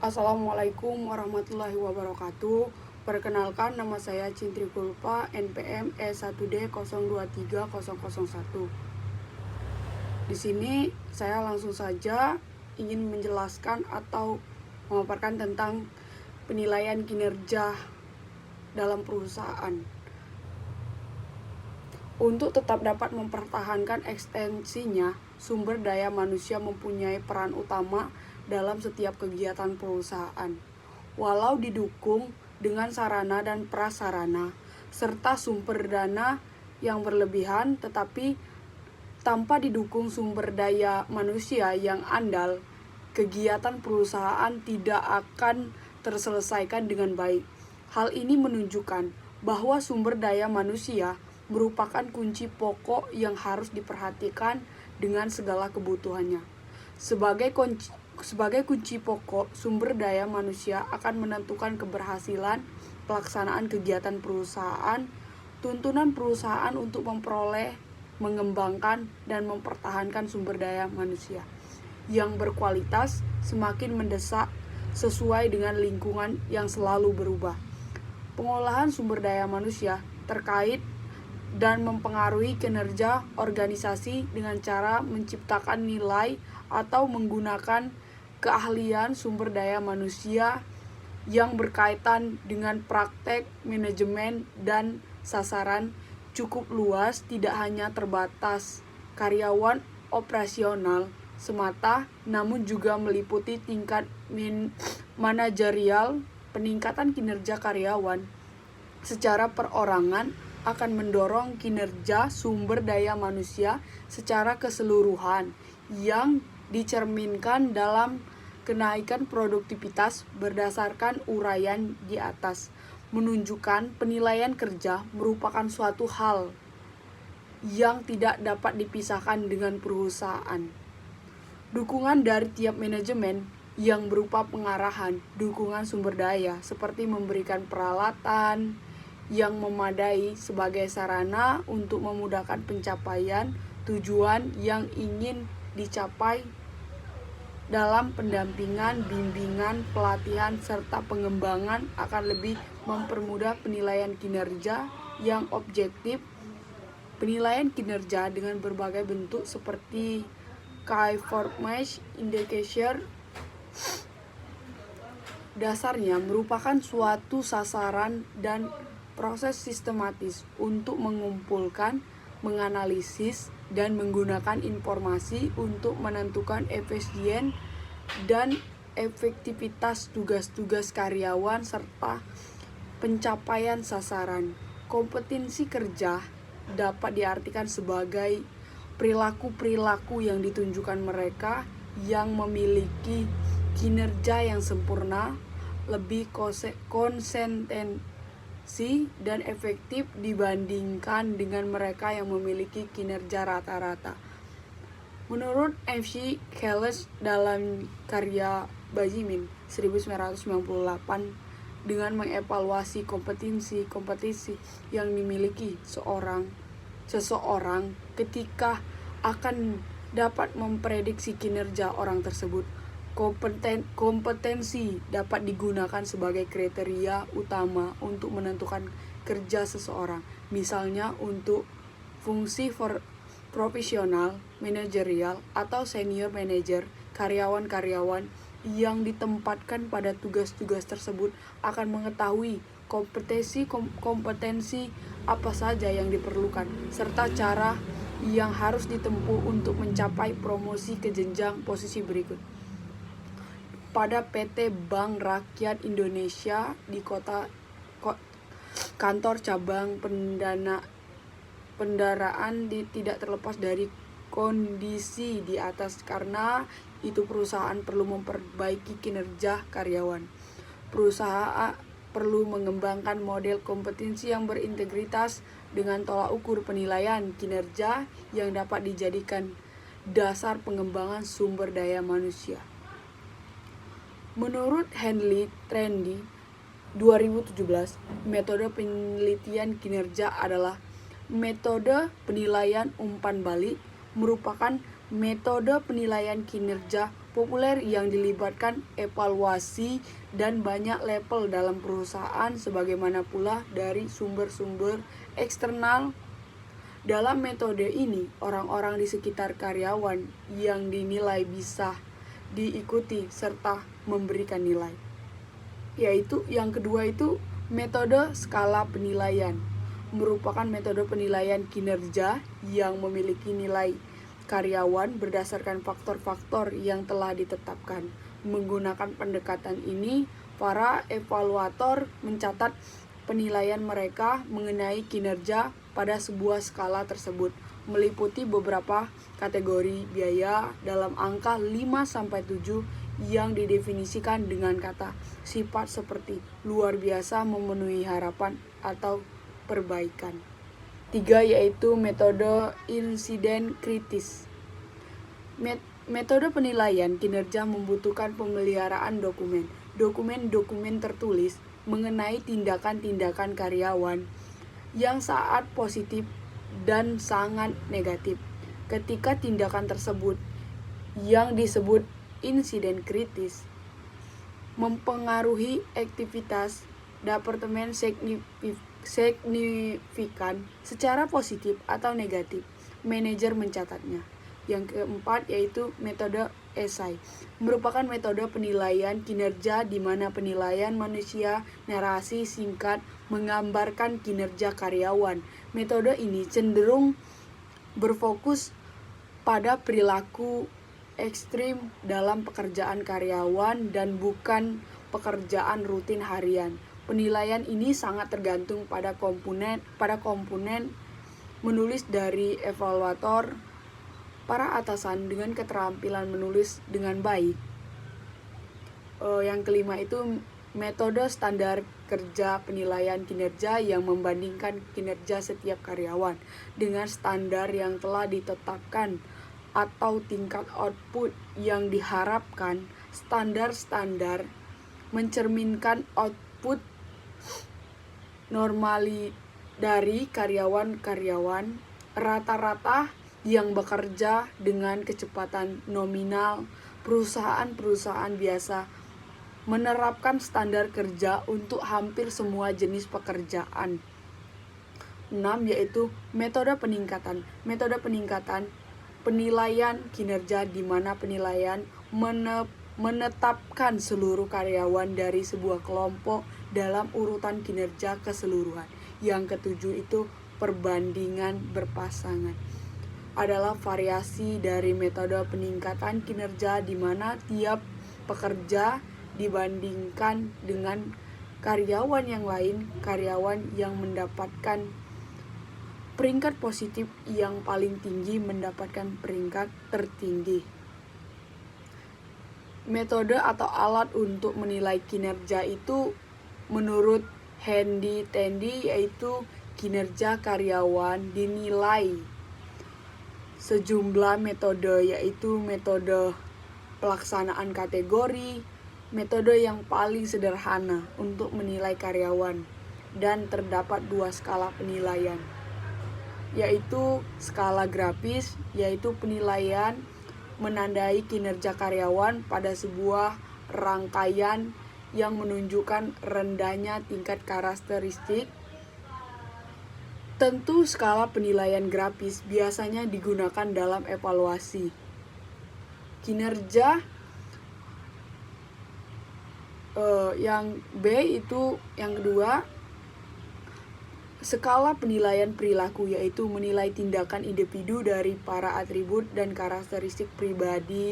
Assalamualaikum warahmatullahi wabarakatuh. Perkenalkan, nama saya Cintri Kulpa, NPM E1D023001. Di sini saya langsung saja ingin menjelaskan atau memaparkan tentang penilaian kinerja dalam perusahaan. Untuk tetap dapat mempertahankan ekstensinya, sumber daya manusia mempunyai peran utama dalam setiap kegiatan perusahaan. Walau didukung dengan sarana dan prasarana, serta sumber dana yang berlebihan, tetapi tanpa didukung sumber daya manusia yang andal, kegiatan perusahaan tidak akan terselesaikan dengan baik. Hal ini menunjukkan bahwa sumber daya manusia merupakan kunci pokok yang harus diperhatikan dengan segala kebutuhannya. Sebagai kunci pokok, sumber daya manusia akan menentukan keberhasilan pelaksanaan kegiatan perusahaan, tuntunan perusahaan untuk memperoleh, mengembangkan, dan mempertahankan sumber daya manusia yang berkualitas semakin mendesak sesuai dengan lingkungan yang selalu berubah. Pengolahan sumber daya manusia terkait dan mempengaruhi kinerja organisasi dengan cara menciptakan nilai atau menggunakan keahlian sumber daya manusia yang berkaitan dengan praktek manajemen dan sasaran cukup luas, tidak hanya terbatas karyawan operasional semata, namun juga meliputi tingkat manajerial. Peningkatan kinerja karyawan secara perorangan akan mendorong kinerja sumber daya manusia secara keseluruhan yang dicerminkan dalam kenaikan produktivitas berdasarkan uraian di atas, menunjukkan penilaian kerja merupakan suatu hal yang tidak dapat dipisahkan dengan perusahaan. Dukungan dari tiap manajemen yang berupa pengarahan, dukungan sumber daya seperti memberikan peralatan yang memadai sebagai sarana untuk memudahkan pencapaian tujuan yang ingin dicapai dalam pendampingan, bimbingan, pelatihan, serta pengembangan akan lebih mempermudah penilaian kinerja yang objektif. Penilaian kinerja dengan berbagai bentuk seperti Key Performance Indicator dasarnya merupakan suatu sasaran dan proses sistematis untuk mengumpulkan, menganalisis, dan menggunakan informasi untuk menentukan efisien dan efektivitas tugas-tugas karyawan serta pencapaian sasaran. Kompetensi kerja dapat diartikan sebagai perilaku-perilaku yang ditunjukkan mereka yang memiliki kinerja yang sempurna, lebih konsistensi dan efektif dibandingkan dengan mereka yang memiliki kinerja rata-rata. Menurut F.C. Kelleys dalam karya Benjamin 1998, dengan mengevaluasi kompetensi yang dimiliki seseorang ketika akan dapat memprediksi kinerja orang tersebut. Kompetensi dapat digunakan sebagai kriteria utama untuk menentukan kerja seseorang. Misalnya untuk fungsi profesional, manajerial, atau senior manager, karyawan-karyawan yang ditempatkan pada tugas-tugas tersebut akan mengetahui kompetensi apa saja yang diperlukan, serta cara yang harus ditempuh untuk mencapai promosi ke jenjang posisi berikut. Pada PT Bank Rakyat Indonesia di kantor cabang pendaraan tidak terlepas dari kondisi di atas, karena itu perusahaan perlu memperbaiki kinerja karyawan. Perusahaan perlu mengembangkan model kompetensi yang berintegritas dengan tolak ukur penilaian kinerja yang dapat dijadikan dasar pengembangan sumber daya manusia. Menurut Henley Trendy 2017, metode penelitian kinerja adalah metode penilaian umpan balik, merupakan metode penilaian kinerja populer yang dilibatkan evaluasi dan banyak level dalam perusahaan, sebagaimana pula dari sumber-sumber eksternal. Dalam metode ini, orang-orang di sekitar karyawan yang dinilai bisa diikuti serta memberikan nilai. Yaitu yang kedua itu metode skala penilaian, merupakan metode penilaian kinerja yang memiliki nilai karyawan berdasarkan faktor-faktor yang telah ditetapkan. Menggunakan pendekatan ini, para evaluator mencatat penilaian mereka mengenai kinerja pada sebuah skala tersebut, meliputi beberapa kategori biaya dalam angka 5-7 yang didefinisikan dengan kata sifat seperti luar biasa, memenuhi harapan, atau perbaikan. 3 yaitu metode insiden kritis. Metode penilaian kinerja membutuhkan pemeliharaan dokumen tertulis mengenai tindakan-tindakan karyawan yang sangat positif dan sangat negatif. Ketika tindakan tersebut yang disebut insiden kritis mempengaruhi aktivitas departemen signifikan secara positif atau negatif, manajer mencatatnya. Yang keempat yaitu metode esai, merupakan metode penilaian kinerja di mana penilaian manusia narasi singkat menggambarkan kinerja karyawan. Metode ini cenderung berfokus pada perilaku ekstrim dalam pekerjaan karyawan dan bukan pekerjaan rutin harian. Penilaian ini sangat tergantung pada komponen menulis dari evaluator, para atasan dengan keterampilan menulis dengan baik. Yang kelima itu metode standar kerja penilaian kinerja yang membandingkan kinerja setiap karyawan dengan standar yang telah ditetapkan atau tingkat output yang diharapkan. Standar-standar mencerminkan output normali dari karyawan-karyawan rata-rata yang bekerja dengan kecepatan nominal. Perusahaan-perusahaan biasa menerapkan standar kerja untuk hampir semua jenis pekerjaan. 6 yaitu metode peningkatan. Metode peningkatan penilaian kinerja di mana penilaian menetapkan seluruh karyawan dari sebuah kelompok dalam urutan kinerja keseluruhan. Yang ketujuh itu perbandingan berpasangan, adalah variasi dari metode peningkatan kinerja di mana tiap pekerja dibandingkan dengan karyawan yang lain. Karyawan yang mendapatkan peringkat positif yang paling tinggi mendapatkan peringkat tertinggi. Metode atau alat untuk menilai kinerja itu menurut Handy Tandy yaitu kinerja karyawan dinilai sejumlah metode, yaitu metode pelaksanaan kategori, metode yang paling sederhana untuk menilai karyawan, dan terdapat 2 skala penilaian, yaitu skala grafis, yaitu penilaian menandai kinerja karyawan pada sebuah rangkaian yang menunjukkan rendahnya tingkat karakteristik. Tentu skala penilaian grafis biasanya digunakan dalam evaluasi kinerja. Yang B itu yang kedua, skala penilaian perilaku, yaitu menilai tindakan individu dari para atribut dan karakteristik pribadi